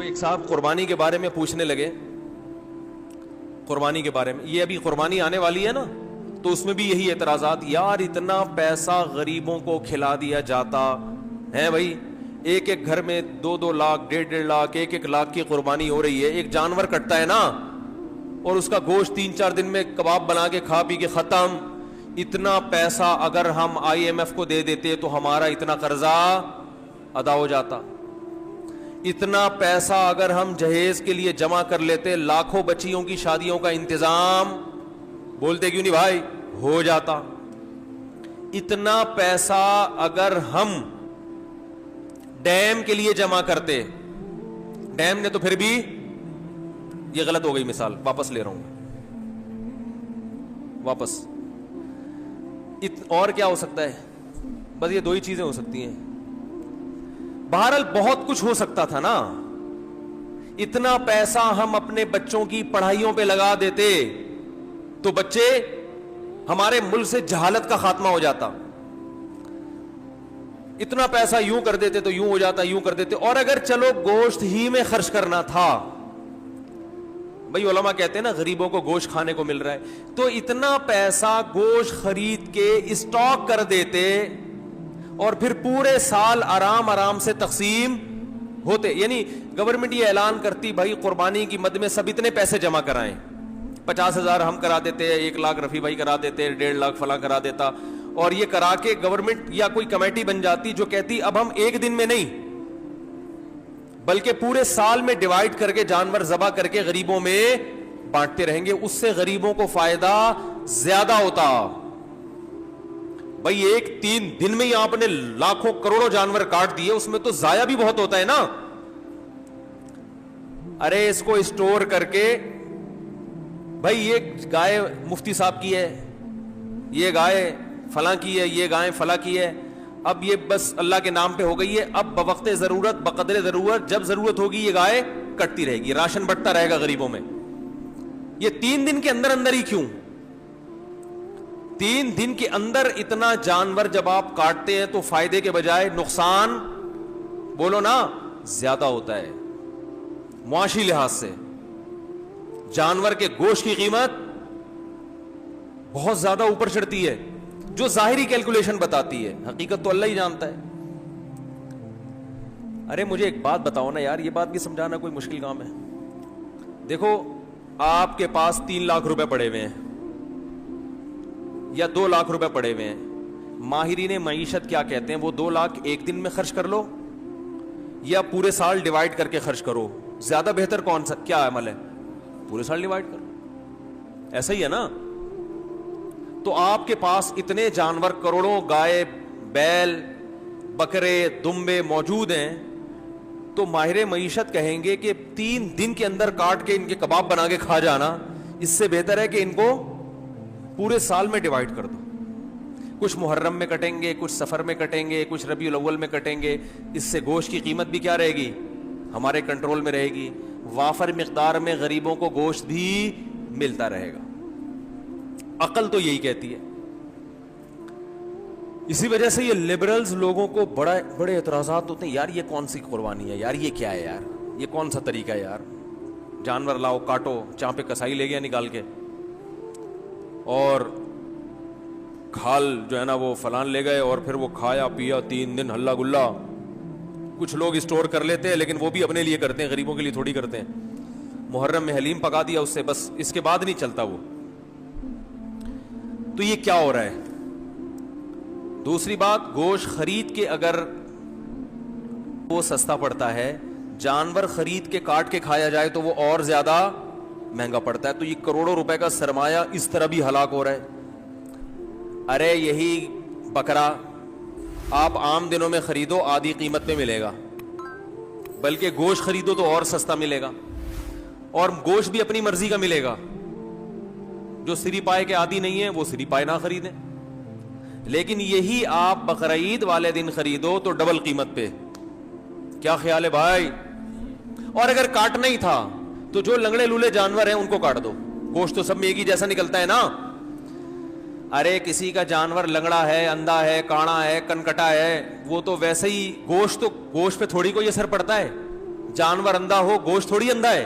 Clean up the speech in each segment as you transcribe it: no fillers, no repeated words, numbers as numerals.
کوئی ایک صاحب قربانی کے بارے میں پوچھنے لگے, قربانی کے بارے میں, یہ ابھی قربانی آنے والی ہے نا, تو اس میں بھی یہی اعتراضات, یار اتنا پیسہ غریبوں کو کھلا دیا جاتا ہے بھائی, ایک ایک گھر میں 2-2 لاکھ 1.5 لاکھ 1 لاکھ کی قربانی ہو رہی ہے, ایک جانور کٹتا ہے نا اور اس کا گوشت 3-4 دن میں کباب بنا کے کھا پی کے ختم. اتنا پیسہ اگر ہم IMF کو دے دیتے تو ہمارا اتنا قرضہ ادا ہو جاتا. اتنا پیسہ اگر ہم جہیز کے لیے جمع کر لیتے, لاکھوں بچیوں کی شادیوں کا انتظام, بولتے کیوں نہیں بھائی, ہو جاتا. اتنا پیسہ اگر ہم ڈیم کے لیے جمع کرتے, ڈیم نے تو پھر بھی, یہ غلط ہو گئی مثال, واپس لے رہا ہوں واپس. اور کیا ہو سکتا ہے, بس یہ 2 ہی چیزیں ہو سکتی ہیں. بہرحال بہت کچھ ہو سکتا تھا نا. اتنا پیسہ ہم اپنے بچوں کی پڑھائیوں پہ لگا دیتے تو بچے, ہمارے ملک سے جہالت کا خاتمہ ہو جاتا. اتنا پیسہ یوں کر دیتے تو یوں ہو جاتا, یوں کر دیتے. اور اگر چلو گوشت ہی میں خرچ کرنا تھا, بھائی علماء کہتے ہیں نا غریبوں کو گوشت کھانے کو مل رہا ہے, تو اتنا پیسہ گوشت خرید کے اسٹاک کر دیتے اور پھر پورے سال آرام آرام سے تقسیم ہوتے. یعنی گورنمنٹ یہ اعلان کرتی بھائی قربانی کی مد میں سب اتنے پیسے جمع کرائیں, 50,000 ہم کرا دیتے, 1 لاکھ رفیع بھائی کرا دیتے, 1.5 لاکھ فلاں کرا دیتا, اور یہ کرا کے گورنمنٹ یا کوئی کمیٹی بن جاتی جو کہتی اب ہم ایک دن میں نہیں بلکہ پورے سال میں ڈیوائیڈ کر کے جانور ذبح کر کے غریبوں میں بانٹتے رہیں گے. اس سے غریبوں کو فائدہ زیادہ ہوتا. بھائی 3 دن میں ہی آپ نے لاکھوں کروڑوں جانور کاٹ دیے, اس میں تو ضائع بھی بہت ہوتا ہے نا. ارے اس کو اسٹور کر کے, بھائی یہ گائے مفتی صاحب کی ہے, یہ گائے فلاں کی ہے, یہ گائے فلاں کی ہے, اب یہ بس اللہ کے نام پہ ہو گئی ہے, اب بوقت ضرورت بقدر ضرورت جب ضرورت ہوگی یہ گائے کٹتی رہے گی, راشن بٹتا رہے گا غریبوں میں. یہ 3 دن کے اندر اندر ہی کیوں, 3 دن کے اندر اتنا جانور جب آپ کاٹتے ہیں تو فائدے کے بجائے نقصان, بولو نا, زیادہ ہوتا ہے. معاشی لحاظ سے جانور کے گوشت کی قیمت بہت زیادہ اوپر چڑھتی ہے, جو ظاہری کیلکولیشن بتاتی ہے, حقیقت تو اللہ ہی جانتا ہے. ارے مجھے ایک بات بتاؤ نا یار, یہ بات بھی سمجھانا کوئی مشکل کام ہے. دیکھو آپ کے پاس 3 لاکھ روپے پڑے ہوئے ہیں یا 2 لاکھ روپے پڑے ہوئے ہیں, ماہرین معیشت کیا کہتے ہیں, وہ 2 لاکھ ایک دن میں خرچ کر لو یا پورے سال ڈیوائڈ کر کے خرچ کرو, زیادہ بہتر کون سا کیا عمل ہے, پورے سال ڈیوائڈ کرو. ایسا ہی ہے نا. تو آپ کے پاس اتنے جانور, کروڑوں گائے بیل بکرے دمبے موجود ہیں, تو ماہر معیشت کہیں گے کہ 3 دن کے اندر کاٹ کے ان کے کباب بنا کے کھا جانا, اس سے بہتر ہے کہ ان کو پورے سال میں ڈیوائڈ کر دو. کچھ محرم میں کٹیں گے, کچھ سفر میں کٹیں گے, کچھ ربیع الاول میں کٹیں گے, اس سے گوشت کی قیمت بھی کیا رہے گی, ہمارے کنٹرول میں رہے گی, وافر مقدار میں غریبوں کو گوشت بھی ملتا رہے گا. عقل تو یہی کہتی ہے. اسی وجہ سے یہ لبرلز لوگوں کو بڑے اعتراضات ہوتے ہیں, یار یہ کون سی قربانی ہے, یار یہ کیا ہے, یار یہ کون سا طریقہ ہے, یار جانور لاؤ کاٹو, چاہ پہ کسائی لے گیا نکال کے, اور کھال جو ہے نا وہ فلان لے گئے, اور پھر وہ کھایا پیا 3 دن ہلا گلا. کچھ لوگ اسٹور کر لیتے ہیں لیکن وہ بھی اپنے لیے کرتے ہیں, غریبوں کے لیے تھوڑی کرتے ہیں. محرم میں حلیم پکا دیا اس سے, بس اس کے بعد نہیں چلتا وہ. تو یہ کیا ہو رہا ہے. دوسری بات, گوشت خرید کے اگر وہ سستا پڑتا ہے, جانور خرید کے کاٹ کے کھایا جائے تو وہ اور زیادہ مہنگا پڑتا ہے. تو یہ کروڑوں روپے کا سرمایہ اس طرح بھی ہلاک ہو رہا ہے. ارے یہی بکرا آپ عام دنوں میں خریدو آدھی قیمت پہ ملے گا, بلکہ گوشت خریدو تو اور سستا ملے گا, اور گوشت بھی اپنی مرضی کا ملے گا. جو سری پائے کے عادی نہیں ہیں وہ سری پائے نہ خریدیں, لیکن یہی آپ بقرعید والے دن خریدو تو ڈبل قیمت پہ. کیا خیال ہے بھائی؟ اور اگر کاٹنا ہی تھا تو جو لنگڑے لولے جانور ہیں ان کو کاٹ دو, گوشت تو سب میں ایک ہی جیسا نکلتا ہے نا. ارے کسی کا جانور لنگڑا ہے, اندھا ہے, کاڑا ہے, کنکٹا ہے, وہ تو ویسے ہی گوشت پہ تھوڑی کوئی اثر پڑتا ہے. جانور اندھا ہو گوشت تھوڑی اندھا ہے.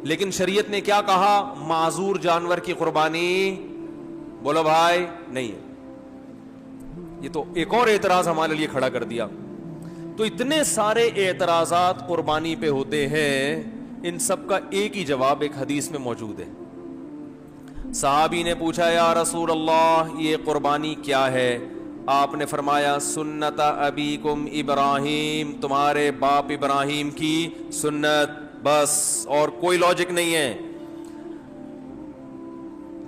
لیکن شریعت نے کیا کہا؟ معذور جانور کی قربانی بولو بھائی نہیں ہے. یہ تو ایک اور اعتراض ہمارے لیے کھڑا کر دیا. تو اتنے سارے اعتراضات قربانی پہ ہوتے ہیں, ان سب کا ایک ہی جواب ایک حدیث میں موجود ہے. صحابی نے پوچھا یا رسول اللہ یہ قربانی کیا ہے؟ آپ نے فرمایا سنت ابیکم ابراہیم, تمہارے باپ ابراہیم کی سنت, بس اور کوئی لاجک نہیں ہے.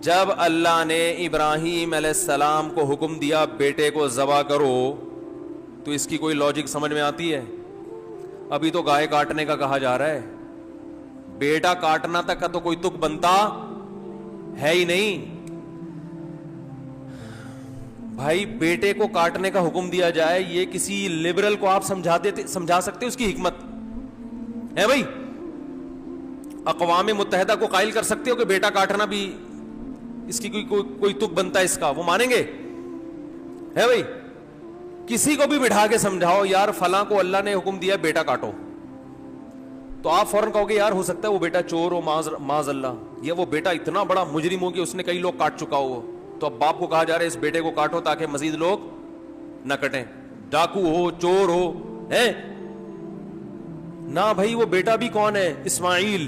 جب اللہ نے ابراہیم علیہ السلام کو حکم دیا بیٹے کو ذبح کرو, تو اس کی کوئی لاجک سمجھ میں آتی ہے؟ ابھی تو گائے کاٹنے کا کہا جا رہا ہے, بیٹا کاٹنا تک کا تو کوئی تک بنتا ہے ہی نہیں. بھائی بیٹے کو کاٹنے کا حکم دیا جائے, یہ کسی لبرل کو آپ سمجھا سکتے اس کی حکمت ہے؟ بھائی اقوام متحدہ کو قائل کر سکتے ہو کہ بیٹا کاٹنا بھی اس کی کوئی تک بنتا ہے اس کا؟ وہ مانیں گے؟ ہے بھائی کسی کو بھی بٹھا کے سمجھاؤ یار فلاں کو اللہ نے حکم دیا بیٹا کاٹو, تو آپ فوراً کہو گے یار ہو سکتا ہے وہ بیٹا چور ہو, معاذ اللہ, یا وہ بیٹا اتنا بڑا مجرم ہو کہ اس نے کئی لوگ کاٹ چکا ہو, تو اب باپ کو کہا جا رہا ہے اس بیٹے کو کاٹو تاکہ مزید لوگ نہ کٹیں. ڈاکو ہو, چور ہو, ہے نہ بھائی وہ بیٹا بھی کون ہے؟ اسماعیل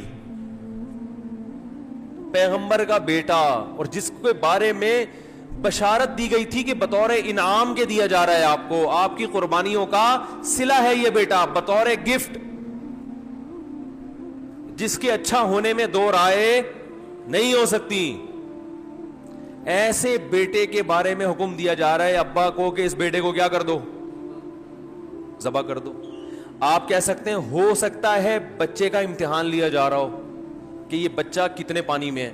پیغمبر کا بیٹا, اور جس کے بارے میں بشارت دی گئی تھی کہ بطور انعام کے دیا جا رہا ہے آپ کو, آپ کی قربانیوں کا صلہ ہے یہ بیٹا, بطور گفٹ, جس کے اچھا ہونے میں دو رائے نہیں ہو سکتی. ایسے بیٹے کے بارے میں حکم دیا جا رہا ہے ابا کو کہ اس بیٹے کو کیا کر دو؟ ذبح کر دو. آپ کہہ سکتے ہیں ہو سکتا ہے بچے کا امتحان لیا جا رہا ہو کہ یہ بچہ کتنے پانی میں ہے,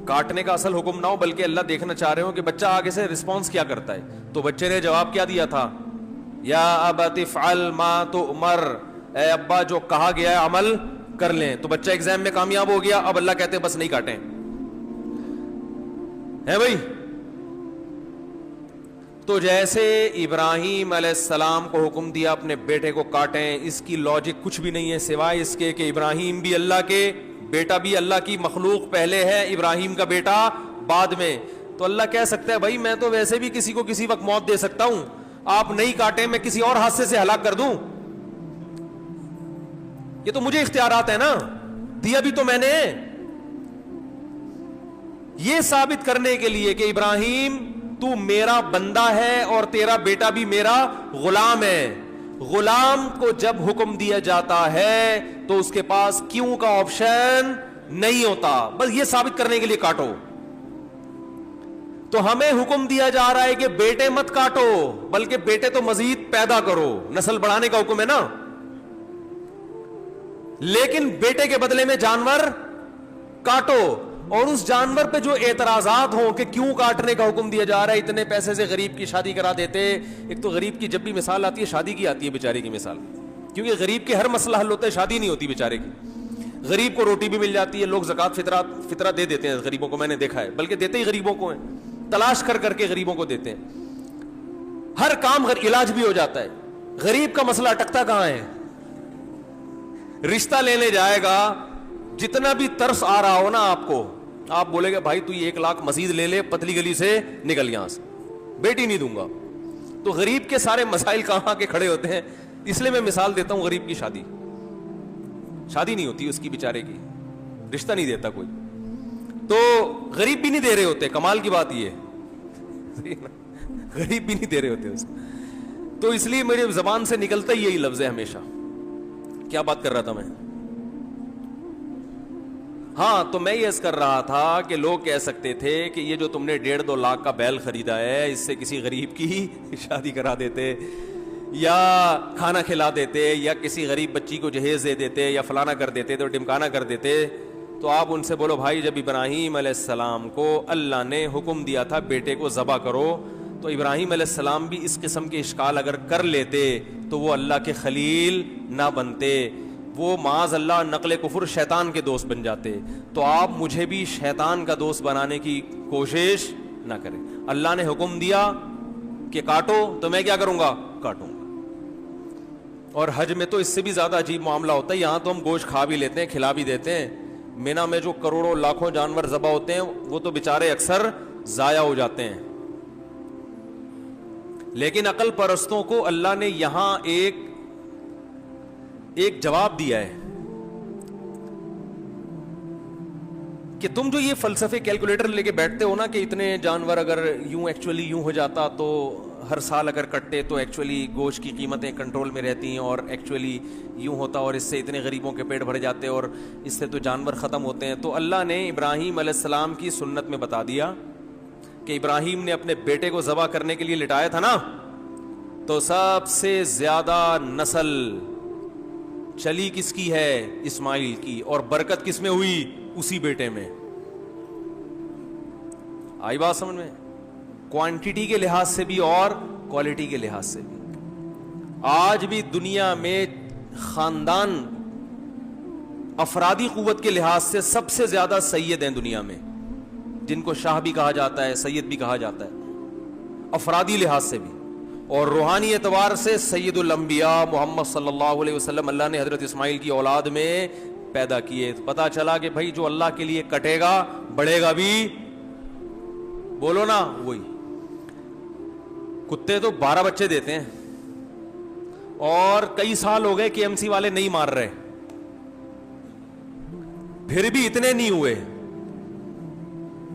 کاٹنے کا اصل حکم نہ ہو بلکہ اللہ دیکھنا چاہ رہے ہو کہ بچہ آگے سے رسپانس کیا کرتا ہے. تو بچے نے جواب کیا دیا تھا؟ یا ابت افعل ما تؤمر, اے ابا جو کہا گیا ہے عمل کر لیں. تو بچہ ایگزام میں کامیاب ہو گیا, اب اللہ کہتے بس نہیں کاٹیں. ہے بھائی تو جیسے ابراہیم علیہ السلام کو حکم دیا اپنے بیٹے کو کاٹیں, اس کی لاجک کچھ بھی نہیں ہے سوائے اس کے کہ ابراہیم بھی اللہ کے, بیٹا بھی اللہ کی مخلوق پہلے ہے, ابراہیم کا بیٹا بعد میں. تو اللہ کہہ سکتا ہے بھائی میں تو ویسے بھی کسی کو کسی وقت موت دے سکتا ہوں, آپ نہیں کاٹیں میں کسی اور حادثے سے ہلاک کر دوں. یہ تو مجھے اختیارات ہے نا, دیا بھی تو میں نے. یہ ثابت کرنے کے لیے کہ ابراہیم تو میرا بندہ ہے اور تیرا بیٹا بھی میرا غلام ہے. غلام کو جب حکم دیا جاتا ہے تو اس کے پاس کیوں کا آپشن نہیں ہوتا, بس یہ ثابت کرنے کے لیے کاٹو. تو ہمیں حکم دیا جا رہا ہے کہ بیٹے مت کاٹو بلکہ بیٹے تو مزید پیدا کرو, نسل بڑھانے کا حکم ہے نا. لیکن بیٹے کے بدلے میں جانور کاٹو, اور اس جانور پہ جو اعتراضات ہوں کہ کیوں کاٹنے کا حکم دیا جا رہا ہے, اتنے پیسے سے غریب کی شادی کرا دیتے. ایک تو غریب کی جب بھی مثال آتی ہے شادی کی آتی ہے بیچارے کی مثال, کیونکہ غریب کے ہر مسئلہ حل ہوتا ہے, شادی نہیں ہوتی بیچارے کی. غریب کو روٹی بھی مل جاتی ہے, لوگ زکات فطرہ دے دیتے ہیں غریبوں کو, میں نے دیکھا ہے, بلکہ دیتے ہی غریبوں کو ہیں, تلاش کر کر کے غریبوں کو دیتے ہیں. ہر کام علاج بھی ہو جاتا ہے. غریب کا مسئلہ اٹکتا کہاں ہے؟ رشتہ لینے جائے گا, جتنا بھی ترس آ رہا ہو نا آپ کو, آپ بولے گا بھائی تو یہ 1 لاکھ مزید لے لے, پتلی گلی سے نکل یہاں سے, بیٹی نہیں دوں گا. تو غریب کے سارے مسائل کہاں کے کھڑے ہوتے ہیں. اس لیے میں مثال دیتا ہوں غریب کی شادی نہیں ہوتی اس کی بیچارے کی, رشتہ نہیں دیتا کوئی, تو غریب بھی نہیں دے رہے ہوتے. کمال کی بات یہ ہے غریب بھی نہیں دے رہے ہوتے اس کو. تو اس لیے میری زبان سے نکلتا ہی یہی لفظ ہے ہمیشہ. کیا بات کر رہا تھا میں؟ ہاں تو میں یہ کر رہا تھا کہ لوگ کہہ سکتے تھے کہ یہ جو تم نے 1.5-2 لاکھ کا بیل خریدا ہے, اس سے کسی غریب کی شادی کرا دیتے, یا کھانا کھلا دیتے, یا کسی غریب بچی کو جہیز دے دیتے, یا فلانا کر دیتے, تو ڈمکانا کر دیتے. تو آپ ان سے بولو بھائی جب ابراہیم علیہ السلام کو اللہ نے حکم دیا تھا بیٹے کو ذبح کرو, تو ابراہیم علیہ السلام بھی اس قسم کے اشکال اگر کر لیتے تو وہ اللہ کے خلیل نہ بنتے, وہ معاذ اللہ نقل کفر شیطان کے دوست بن جاتے. تو آپ مجھے بھی شیطان کا دوست بنانے کی کوشش نہ کریں. اللہ نے حکم دیا کہ کاٹو, تو میں کیا کروں گا؟ کاٹوں گا. اور حج میں تو اس سے بھی زیادہ عجیب معاملہ ہوتا ہے. یہاں تو ہم گوشت کھا بھی لیتے ہیں, کھلا بھی دیتے ہیں. مینا میں جو کروڑوں لاکھوں جانور ذبح ہوتے ہیں وہ تو بیچارے اکثر ضائع ہو جاتے ہیں. لیکن عقل پرستوں کو اللہ نے یہاں ایک جواب دیا ہے کہ تم جو یہ فلسفے کیلکولیٹر لے کے بیٹھتے ہو نا کہ اتنے جانور اگر یوں ایکچولی یوں ہو جاتا تو ہر سال اگر کٹتے تو ایکچولی گوشت کی قیمتیں کنٹرول میں رہتی ہیں, اور ایکچولی یوں ہوتا اور اس سے اتنے غریبوں کے پیٹ بھر جاتے اور اس سے تو جانور ختم ہوتے ہیں. تو اللہ نے ابراہیم علیہ السلام کی سنت میں بتا دیا کہ ابراہیم نے اپنے بیٹے کو ذبح کرنے کے لیے لٹایا تھا نا, تو سب سے زیادہ نسل چلی کس کی ہے؟ اسماعیل کی. اور برکت کس میں ہوئی؟ اسی بیٹے میں. آئی بات سمجھ میں؟ کوانٹیٹی کے لحاظ سے بھی اور کوالٹی کے لحاظ سے بھی. آج بھی دنیا میں خاندان افرادی قوت کے لحاظ سے سب سے زیادہ سید ہیں دنیا میں, جن کو شاہ بھی کہا جاتا ہے, سید بھی کہا جاتا ہے, افرادی لحاظ سے بھی. اور روحانی اعتبار سے سید الانبیاء محمد صلی اللہ علیہ وسلم اللہ نے حضرت اسماعیل کی اولاد میں پیدا کیے. پتا چلا کہ بھائی جو اللہ کے لیے کٹے گا بڑھے گا بھی, بولو نا وہی. کتے تو 12 بچے دیتے ہیں اور کئی سال ہو گئے کہ KMC والے نہیں مار رہے, پھر بھی اتنے نہیں ہوئے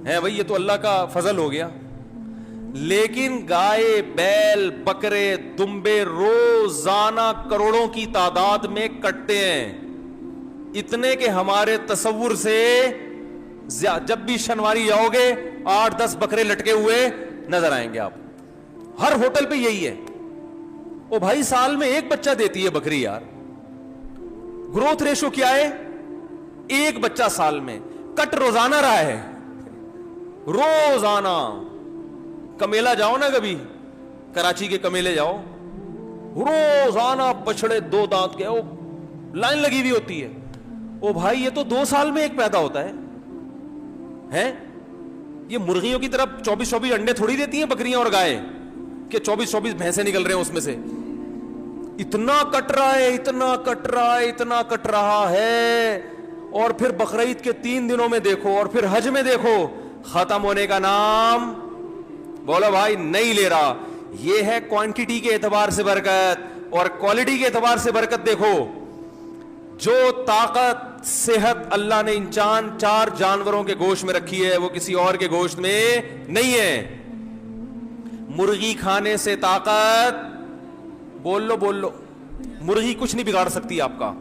ہیں بھائی, یہ تو اللہ کا فضل ہو گیا. لیکن گائے, بیل, بکرے, دمبے روزانہ کروڑوں کی تعداد میں کٹتے ہیں, اتنے کہ ہمارے تصور سے جب بھی شنواری جاؤ گے 8-10 بکرے لٹکے ہوئے نظر آئیں گے آپ. ہر ہوٹل پہ یہی ہے. او بھائی سال میں ایک بچہ دیتی ہے بکری یار, گروتھ ریشو کیا ہے؟ ایک بچہ سال میں. کٹ روزانہ رہا ہے, روزانہ. کمیلا جاؤ نا کبھی, کراچی کے کمیلے جاؤ, روزانہ بچڑے 2 دانت کے وہ لائن لگی ہوئی ہوتی ہے. او بھائی یہ تو 2 سال میں ایک پیدا ہوتا ہے. یہ مرغیوں کی طرف 24-24 انڈے تھوڑی دیتی ہیں بکریاں اور گائے کہ 24-24 بھینسیں نکل رہے ہیں اس میں سے. اتنا کٹ رہا ہے, اتنا کٹ رہا ہے, اتنا کٹ رہا ہے. اور پھر بقرعید کے 3 دنوں میں دیکھو, اور پھر حج میں دیکھو, ختم ہونے کا نام بولو بھائی نہیں لے رہا. یہ ہے کوانٹیٹی کے اعتبار سے برکت, اور کوالٹی کے اعتبار سے برکت دیکھو. جو طاقت صحت اللہ نے ان 4 جانوروں کے گوشت میں رکھی ہے وہ کسی اور کے گوشت میں نہیں ہے. مرغی کھانے سے طاقت, بول لو, مرغی کچھ نہیں بگاڑ سکتی آپ کا.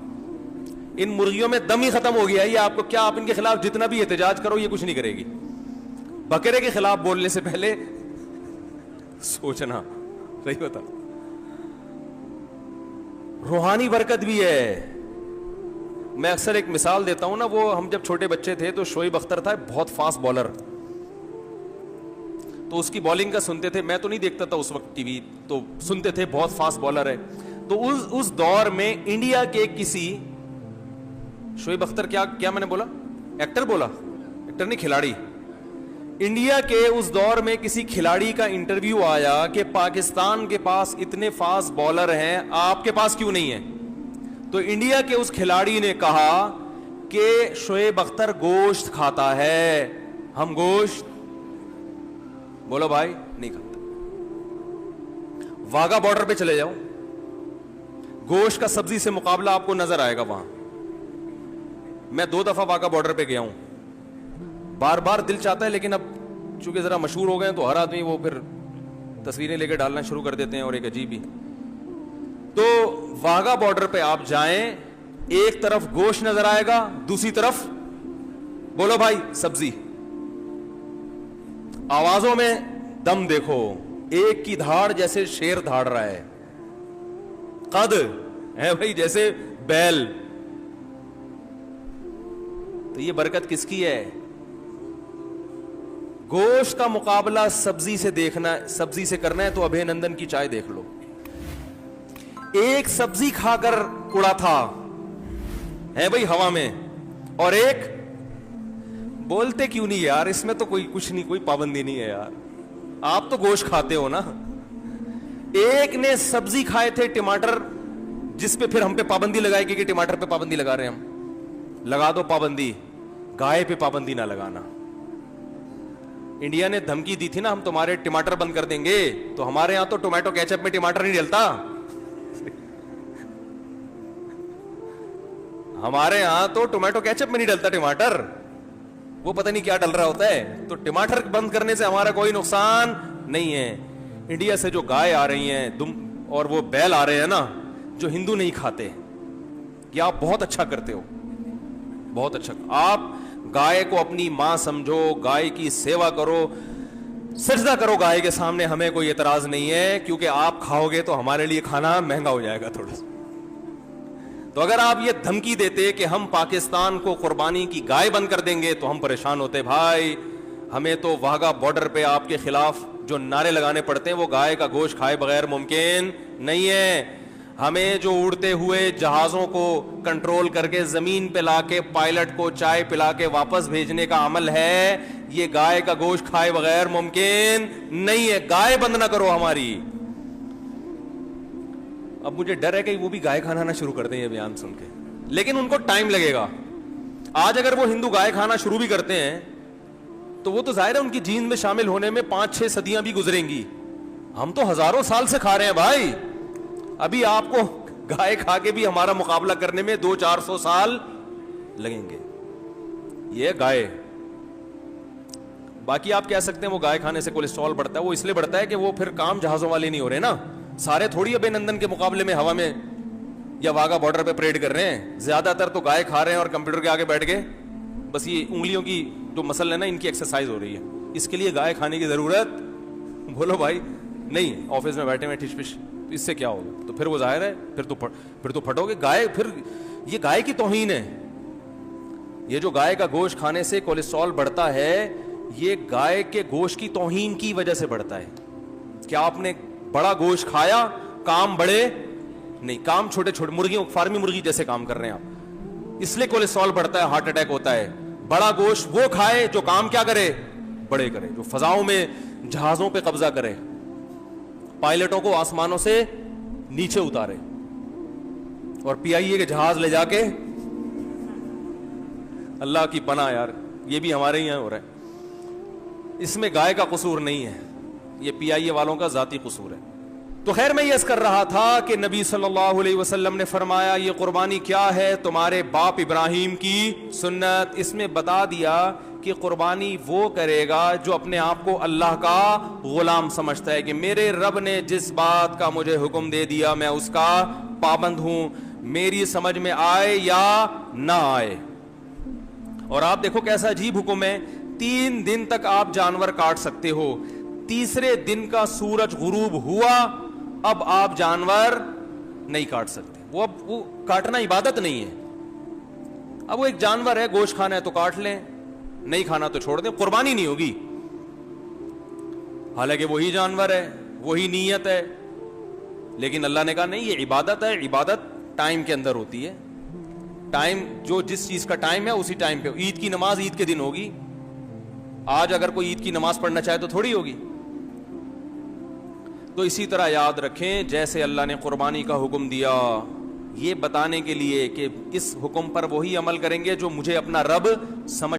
ان مرغیوں میں دم ہی ختم ہو گیا. یہ آپ کو کیا, آپ ان کے خلاف جتنا بھی احتجاج کرو یہ کچھ نہیں کرے گی. بکرے کے خلاف بولنے سے پہلے سوچنا. صحیح بتا. روحانی برکت بھی ہے. میں اکثر ایک مثال دیتا ہوں نا, وہ ہم جب چھوٹے بچے تھے تو شعیب اختر تھا بہت فاسٹ بالر, تو اس کی بالنگ کا سنتے تھے. میں تو نہیں دیکھتا تھا اس وقت ٹی وی, تو سنتے تھے بہت فاسٹ بالر ہے. تو اس دور میں انڈیا کے کسی شعیب اختر, کیا میں نے بولا, ایکٹر بولا, ایکٹر نہیں کھلاڑی. انڈیا کے اس دور میں کسی کھلاڑی کا انٹرویو آیا کہ پاکستان کے پاس اتنے فاسٹ بالر ہیں, آپ کے پاس کیوں نہیں ہے؟ تو انڈیا کے اس کھلاڑی نے کہا کہ شعیب اختر گوشت کھاتا ہے, ہم گوشت, بولو بھائی, نہیں کھاتا. واگا بارڈر پہ چلے جاؤ, گوشت کا سبزی سے مقابلہ آپ کو نظر آئے گا وہاں. میں 2 دفعہ واگا بارڈر پہ گیا ہوں, بار بار دل چاہتا ہے, لیکن اب چونکہ ذرا مشہور ہو گئے ہیں تو ہر آدمی وہ پھر تصویریں لے کے ڈالنا شروع کر دیتے ہیں, اور ایک عجیب ہی. تو واگا بارڈر پہ آپ جائیں, ایک طرف گوشت نظر آئے گا, دوسری طرف بولو بھائی سبزی. آوازوں میں دم دیکھو, ایک کی دھاڑ جیسے شیر دھاڑ رہا ہے, قد ہے بھائی جیسے بیل. تو یہ برکت کس کی ہے؟ گوشت کا مقابلہ سبزی سے دیکھنا, سبزی سے کرنا ہے تو ابھے نندن کی چائے دیکھ لو. ایک سبزی کھا کر اڑا تھا ہے بھائی ہوا میں, اور ایک بولتے کیوں نہیں یار, اس میں تو کوئی کچھ نہیں, کوئی پابندی نہیں ہے یار, آپ تو گوشت کھاتے ہو نا. ایک نے سبزی کھائے تھے ٹماٹر جس پہ پھر ہم پہ پابندی لگائے گی کہ ٹماٹر پہ پابندی لگا رہے ہیں ہم. لگا دو پابندی, گائے پہ پابندی نہ لگانا. انڈیا نے دھمکی دی تھی نا ہم تمہارے ٹماٹر بند کر دیں گے, تو ہمارے یہاں تو ٹومیٹو کیچپ میں ٹماٹر نہیں ڈلتا. ہمارے یہاں تو ٹومیٹو کیچپ میں نہیں ڈلتا ٹماٹر, وہ پتہ نہیں کیا ڈل رہا ہوتا ہے. تو ٹماٹر بند کرنے سے ہمارا کوئی نقصان نہیں ہے. انڈیا سے جو گائے آ رہی ہیں اور وہ بیل آ رہے ہیں نا, جو ہندو نہیں کھاتے, کہ آپ بہت اچھا کرتے ہو, بہت اچھا. آپ گائے کو اپنی ماں سمجھو, گائے کی سیوا کرو, سجدہ کرو گائے کے سامنے, ہمیں کوئی اعتراض نہیں ہے, کیونکہ آپ کھاؤ گے تو ہمارے لیے کھانا مہنگا ہو جائے گا تھوڑا سا. تو اگر آپ یہ دھمکی دیتے کہ ہم پاکستان کو قربانی کی گائے بند کر دیں گے تو ہم پریشان ہوتے. بھائی ہمیں تو واہگہ بارڈر پہ آپ کے خلاف جو نعرے لگانے پڑتے ہیں وہ گائے کا گوشت کھائے بغیر ممکن نہیں ہے. ہمیں جو اڑتے ہوئے جہازوں کو کنٹرول کر کے زمین پہ لا کے پائلٹ کو چائے پلا کے واپس بھیجنے کا عمل ہے, یہ گائے کا گوشت کھائے بغیر ممکن نہیں ہے. گائے بند نہ کرو ہماری. اب مجھے ڈر ہے کہ وہ بھی گائے کھانا نہ شروع کر دیں یہ بیان سن کے, لیکن ان کو ٹائم لگے گا. آج اگر وہ ہندو گائے کھانا شروع بھی کرتے ہیں تو وہ تو ظاہر ہے ان کی جین میں شامل ہونے میں 5-6 صدیاں بھی گزریں گی. ہم تو ہزاروں سال سے کھا رہے ہیں بھائی. ابھی آپ کو گائے کھا کے بھی ہمارا مقابلہ کرنے میں 200-400 سال لگیں گے. یہ گائے, باقی آپ کہہ سکتے ہیں وہ گائے کھانے سے کولیسٹرول بڑھتا ہے, وہ اس لیے بڑھتا ہے کہ وہ پھر کام جہازوں والے نہیں ہو رہے نا. سارے تھوڑی ابے نندن کے مقابلے میں ہوا میں یا واگا بارڈر پہ پریڈ کر رہے ہیں. زیادہ تر تو گائے کھا رہے ہیں اور کمپیوٹر کے آگے بیٹھ کے بس یہ انگلیوں کی جو مسل ہے نا ان کی ایکسرسائز ہو رہی ہے. اس کے لیے گائے کھانے کی ضرورت, بولو بھائی, نہیں. آفس میں بیٹھے ہوئے ٹھش پش, تو اس سے کیا ہوگا؟ تو پھر وہ ظاہر ہے پھر تو پھٹو گے. گائے پھر یہ گائے کی توہین ہے. یہ جو گائے کا گوشت کھانے سے کولیسٹرول بڑھتا ہے, یہ گائے کے گوشت کی توہین کی وجہ سے بڑھتا ہے. کیا آپ نے بڑا گوشت کھایا, کام بڑے نہیں, کام چھوٹے چھوٹے, مرغیوں فارمی مرغی جیسے کام کر رہے ہیں آپ, اس لیے کولیسٹرول بڑھتا ہے, ہارٹ اٹیک ہوتا ہے. بڑا گوشت وہ کھائے جو کام کیا کرے, بڑے کرے, جو فضاؤں میں جہازوں پہ قبضہ کرے, پائلٹوں کو آسمانوں سے نیچے اتارے اور پی آئی اے کے جہاز لے جا کے, اللہ کی پناہ یار, یہ بھی ہمارے یہاں ہو رہا ہے. اس میں گائے کا قصور نہیں ہے, یہ پی آئی اے والوں کا ذاتی قصور ہے. تو خیر میں یہ عرض کر رہا تھا کہ نبی صلی اللہ علیہ وسلم نے فرمایا یہ قربانی کیا ہے, تمہارے باپ ابراہیم کی سنت. اس میں بتا دیا کہ قربانی وہ کرے گا جو اپنے آپ کو اللہ کا غلام سمجھتا ہے, کہ میرے رب نے جس بات کا مجھے حکم دے دیا میں اس کا پابند ہوں, میری سمجھ میں آئے یا نہ آئے. اور آپ دیکھو کیسا عجیب حکم ہے, 3 دن تک آپ جانور کاٹ سکتے ہو, تیسرے دن کا سورج غروب ہوا اب آپ جانور نہیں کاٹ سکتے. وہ کاٹنا عبادت نہیں ہے. اب وہ ایک جانور ہے, گوشت کھانا ہے تو کاٹ لیں, نہیں کھانا تو چھوڑ دیں, قربانی نہیں ہوگی. حالانکہ وہی جانور ہے, وہی نیت ہے, لیکن اللہ نے کہا نہیں یہ عبادت ہے. عبادت ٹائم کے اندر ہوتی ہے, ٹائم جو جس چیز کا ٹائم ہے اسی ٹائم پہ. عید کی نماز عید کے دن ہوگی, آج اگر کوئی عید کی نماز پڑھنا چاہے تو تھوڑی ہوگی. تو اسی طرح یاد رکھیں جیسے اللہ نے قربانی کا حکم دیا یہ بتانے کے لیے کہ اس حکم پر وہی عمل کریں گے جو مجھے اپنا رب سمجھ